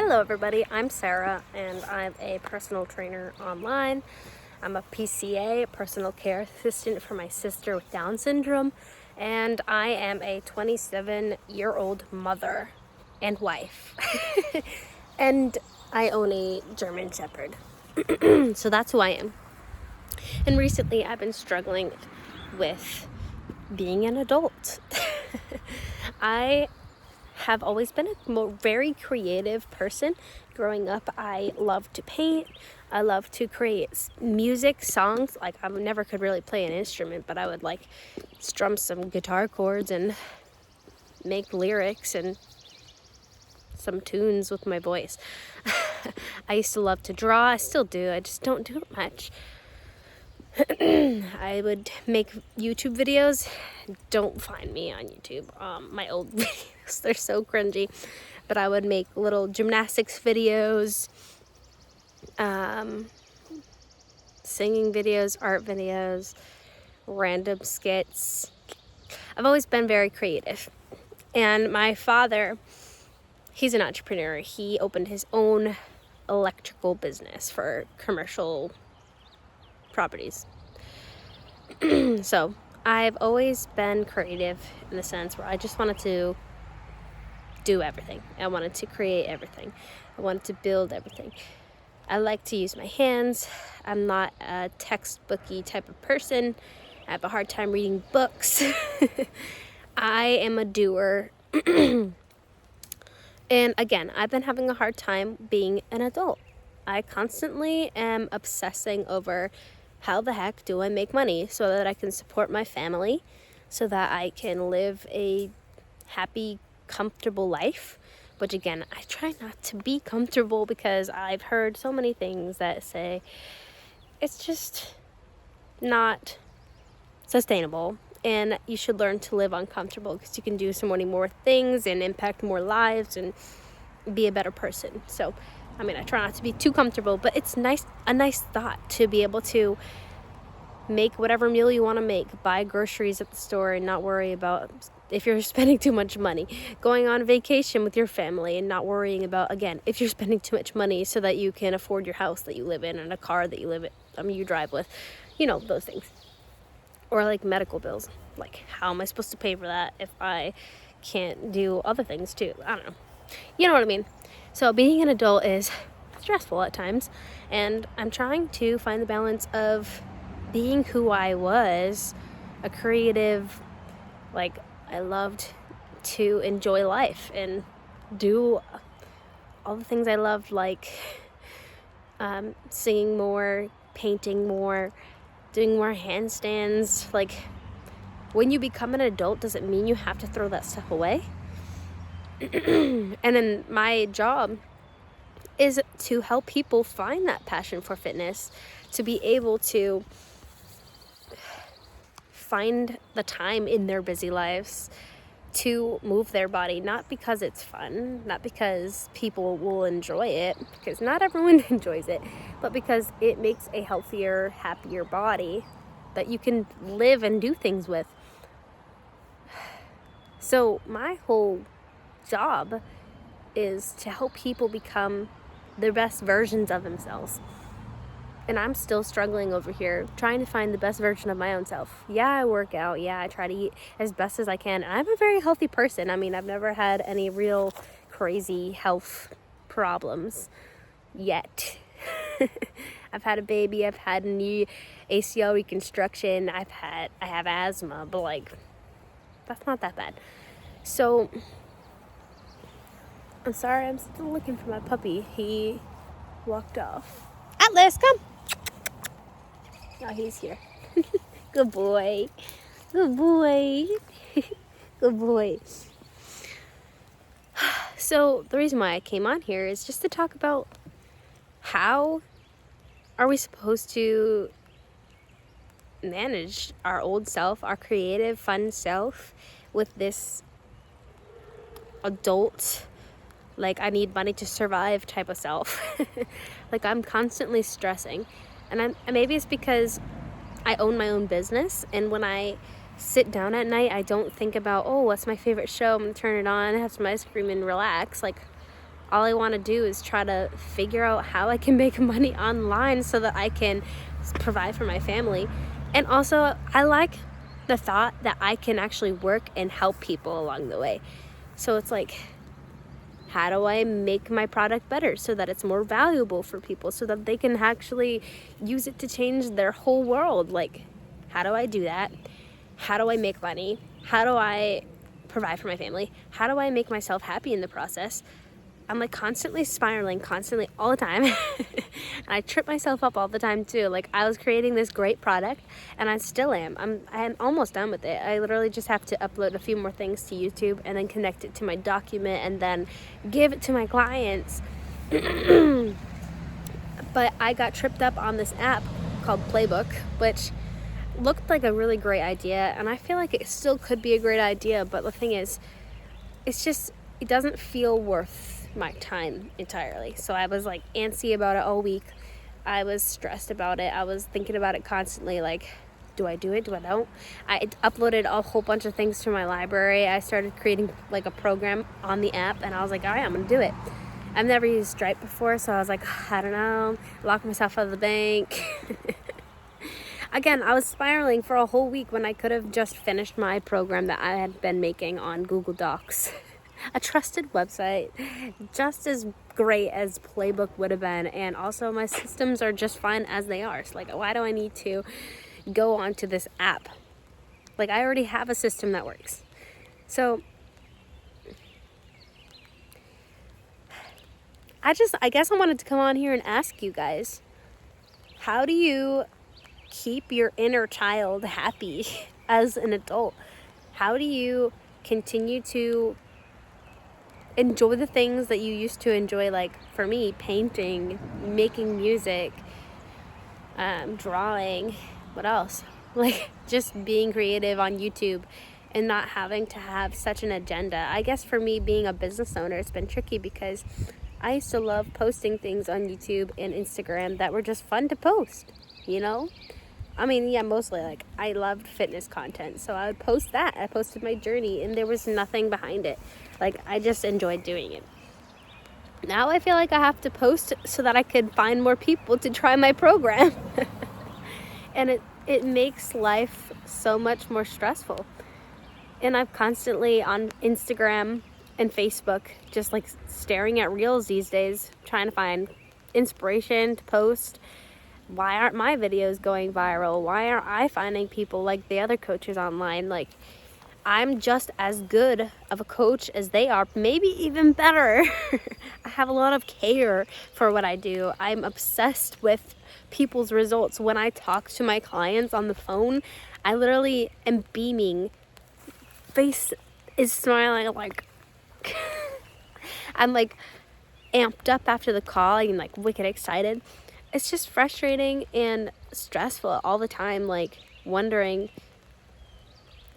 Hello everybody, I'm Sarah and I'm a personal trainer online. I'm a PCA, a personal care assistant for my sister with Down syndrome, and I am a 27-year-old mother and wife. And I own a German Shepherd. So that's who I am. And recently I've been struggling with being an adult. I have always been a very creative person. Growing up, I loved to paint. I loved to create music, songs. Like, I never could really play an instrument, but I would like strum some guitar chords and make lyrics and some tunes with my voice. I used to love to draw. I still do. I just don't do it much. I would make YouTube videos. Don't find me on YouTube. My old videos, they're so cringy. But I would make little gymnastics videos, singing videos, art videos, random skits. I've always been very creative. And my father, he's an entrepreneur. He opened his own electrical business for commercial properties. So I've always been creative in the sense where I just wanted to do everything. I wanted to create everything. I wanted to build everything. I like to use my hands. I'm not a textbooky type of person. I have a hard time reading books. I am a doer. And again, I've been having a hard time being an adult. I constantly am obsessing over how the heck do I make money so that I can support my family, so that I can live a happy, comfortable life. Which again, I try not to be comfortable because I've heard so many things that say it's just not sustainable and you should learn to live uncomfortable because you can do so many more things and impact more lives and be a better person. So I try not to be too comfortable, but it's a nice thought to be able to make whatever meal you want to make, buy groceries at the store and not worry about if you're spending too much money, going on vacation with your family and not worrying about, again, if you're spending too much money so that you can afford your house that you live in and a car that you drive with, those things. Or like medical bills, like how am I supposed to pay for that if I can't do other things too? I don't know. You know what I mean? So being an adult is stressful at times, and I'm trying to find the balance of being who I was, a creative, like I loved to enjoy life and do all the things I loved, like singing more, painting more, doing more handstands. Like, when you become an adult, does it mean you have to throw that stuff away? And then my job is to help people find that passion for fitness, to be able to find the time in their busy lives to move their body, not because it's fun, not because people will enjoy it, because not everyone enjoys it, but because it makes a healthier, happier body that you can live and do things with. So my whole job is to help people become their best versions of themselves. And I'm still struggling over here, trying to find the best version of my own self. Yeah, I work out. Yeah, I try to eat as best as I can. And I'm a very healthy person. I've never had any real crazy health problems yet. I've had a baby. I've had a knee ACL reconstruction. I have asthma, but that's not that bad. So I'm sorry, I'm still looking for my puppy. He walked off. Atlas, come. Oh, he's here. Good boy. Good boy. Good boy. So the reason why I came on here is just to talk about how are we supposed to manage our old self, our creative, fun self, with this adult, I need money to survive type of self. I'm constantly stressing. And maybe it's because I own my own business, and when I sit down at night, I don't think about, oh, what's my favorite show? I'm gonna turn it on, have some ice cream and relax. All I want to do is try to figure out how I can make money online so that I can provide for my family. And also, I like the thought that I can actually work and help people along the way. So it's like, how do I make my product better so that it's more valuable for people, so that they can actually use it to change their whole world? Like, how do I do that? How do I make money? How do I provide for my family? How do I make myself happy in the process? I'm like constantly spiraling, constantly, all the time. And I trip myself up all the time too. Like, I was creating this great product, and I still am. I'm almost done with it. I literally just have to upload a few more things to YouTube and then connect it to my document and then give it to my clients. But I got tripped up on this app called Playbook, which looked like a really great idea, and I feel like it still could be a great idea, but the thing is, it doesn't feel worth my time entirely. So I was like antsy about it all week. I was stressed about it. I was thinking about it constantly, like, do I do it? Do I don't? I uploaded a whole bunch of things to my library. I started creating like a program on the app, and I was like, all right, I'm gonna do it. I've never used Stripe before, so I was like, I don't know, lock myself out of the bank. Again, I was spiraling for a whole week when I could have just finished my program that I had been making on Google Docs. A trusted website, just as great as Playbook would have been, and also my systems are just fine as they are. So like, why do I need to go onto this app? Like, I already have a system that works. So I guess I wanted to come on here and ask you guys, how do you keep your inner child happy as an adult? How do you continue to enjoy the things that you used to enjoy? Like, for me, painting, making music, drawing, what else? Like, just being creative on YouTube and not having to have such an agenda. I guess for me, being a business owner, it's been tricky because I used to love posting things on YouTube and Instagram that were just fun to post, you know? I mean, yeah, mostly, like, I loved fitness content, so I would post that. I posted my journey, and there was nothing behind it. Like, I just enjoyed doing it. Now I feel like I have to post so that I could find more people to try my program. And it makes life so much more stressful. And I'm constantly on Instagram and Facebook just, like, staring at reels these days, trying to find inspiration to post. Why aren't my videos going viral? Why aren't I finding people like the other coaches online? Like, I'm just as good of a coach as they are, maybe even better. I have a lot of care for what I do. I'm obsessed with people's results. When I talk to my clients on the phone, I literally am beaming. Face is smiling, like, I'm like amped up after the call and like wicked excited. It's just frustrating and stressful all the time, like wondering,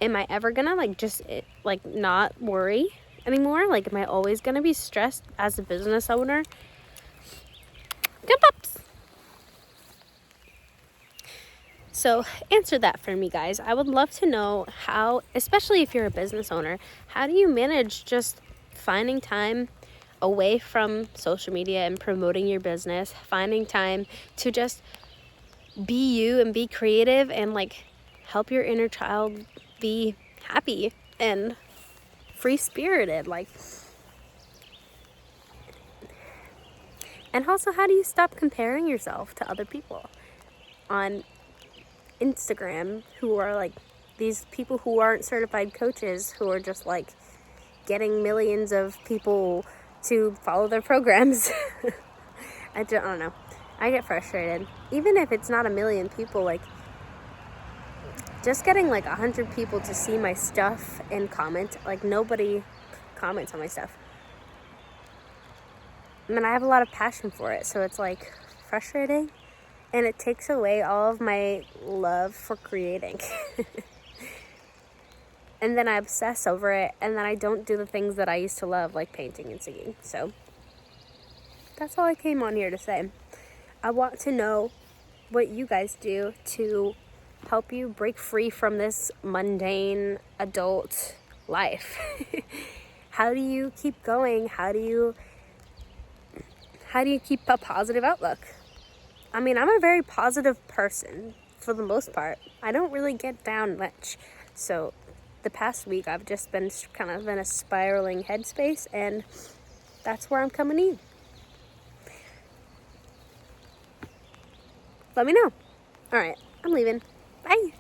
am I ever gonna like not worry anymore? Like, am I always gonna be stressed as a business owner? Good pups. So answer that for me, guys. I would love to know how, especially if you're a business owner, how do you manage just finding time away from social media and promoting your business, finding time to just be you and be creative and like help your inner child be happy and free-spirited, like. And also, how do you stop comparing yourself to other people on Instagram who are like these people who aren't certified coaches, who are just like getting millions of people to follow their programs? I don't know. I get frustrated. Even if it's not a million people, like just getting like 100 people to see my stuff and comment. Like, nobody comments on my stuff. I mean, I have a lot of passion for it, so it's like frustrating, and it takes away all of my love for creating. And then I obsess over it, and then I don't do the things that I used to love, like painting and singing. So that's all I came on here to say. I want to know what you guys do to help you break free from this mundane adult life. How do you keep going? How do you how do you keep a positive outlook? I mean, I'm a very positive person for the most part. I don't really get down much. So the past week I've just been kind of in a spiraling headspace, and that's where I'm coming in. Let me know. All right, I'm leaving. Bye.